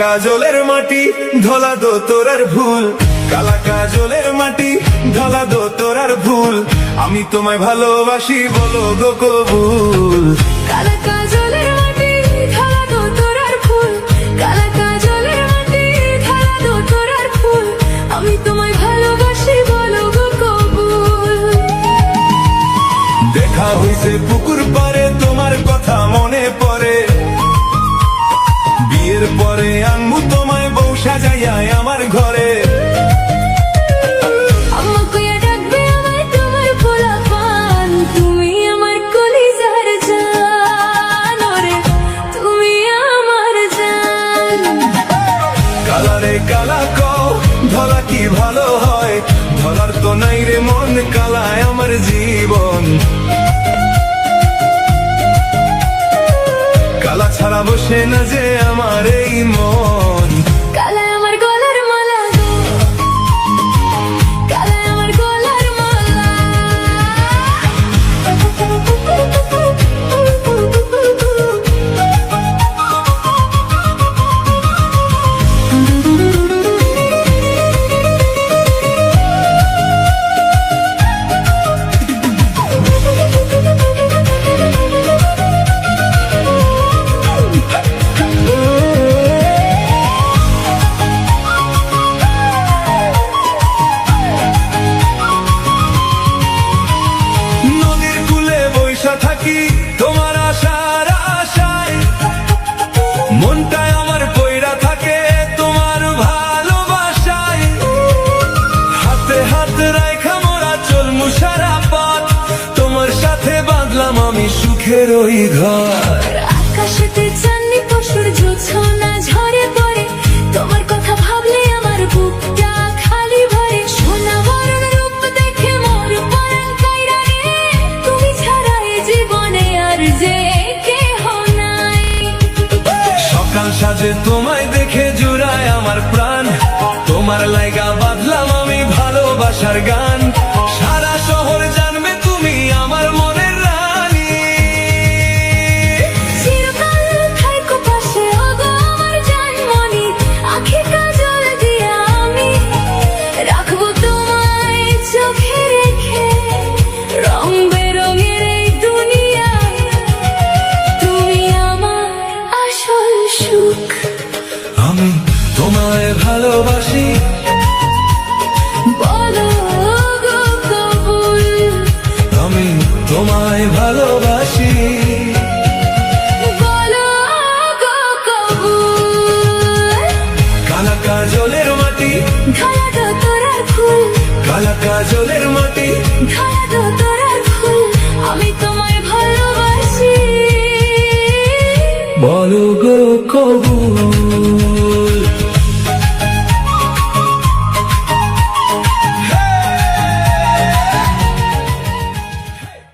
কাজলের মাটি ধলা দো তোরার ভুল, কালা কাজলের মাটি ধলা দো তোরার ভুল, আমি তোমায় ভালোবাসি বলো গো কবুল। কালা কাজলের মাটি ধলা দো তোরার ভুল, কালা কাজলের মাটি ধলা দো তোরার ভুল, আমি তোমায় ভালোবাসি বলো গো কবুল। দেখা হইছে পুকুর পারে তোমার কথা মনে পড়ে, বিয়ের পরে আনবো তোমায় বউ সাজাইয়া আমার ঘরে। আম্মা কইয়া ডাকবে আমায় তোমার পোলাপান, তুমি আমার কলিজার জান, ওরে তুমি আমার জান। কালা রে কালা কও ধলা কি ভালো হয়, ধলার তো নাই রে মন, কালায় আমার জীবন। কালা ছাড়া বসে না যে আমার এই মন। কালায় আমার গলার মালা গো, কালায় আমার গলার মালা। নদীর কূলে বৈশা থাকি তোমার আশার আশায়, মনটায় আমার পয়রা থাকে তোমার ভালোবাসায়। হাতে হাত রাইখা মোরা চলমু সারা পথ, তোমার সাথে বাঁধলাম আমি সুখের ওই ঘর। আকাশেতে চাঁদনি পশুর জোছনা ঝরে পড়ে, তোমার কথা ভাবলে আমার বুকটা খালি ভরে। সোনা বরণ রূপ দেখে মোর পরাণ কাইরা রে, তুমি ছাড়া এ জীবনে আর যে কেহ নাই। সকাল সাজে তোমায় দেখে জুড়ায় আমার প্রাণ, তোমার লাইগা বাঁধলাম আমি ভালোবাসার গান। সারা শহর জানবে তুমি আমার মনের রানী। চিরকাল থাইকো পাশে ওগো আমার জানমনি, আঁখি কাজল দিয়া আমি রাখবো তোমায় চোখে রেখে। রং বেরঙের এই দুনিয়ায় তুমি আমার আসল সুখ। আমি তোমায় ভালোবাসি বলো গো কবুল, আমি তোমায় ভালোবাসি। বলো গো কবুল। কালা কাজলের মাটি ধলা দো তোরার ফুল, কালা কাজলের মাটি ধলা দো তোরার ফুল, আমি তোমায় ভালোবাসি বলো গো কবুল।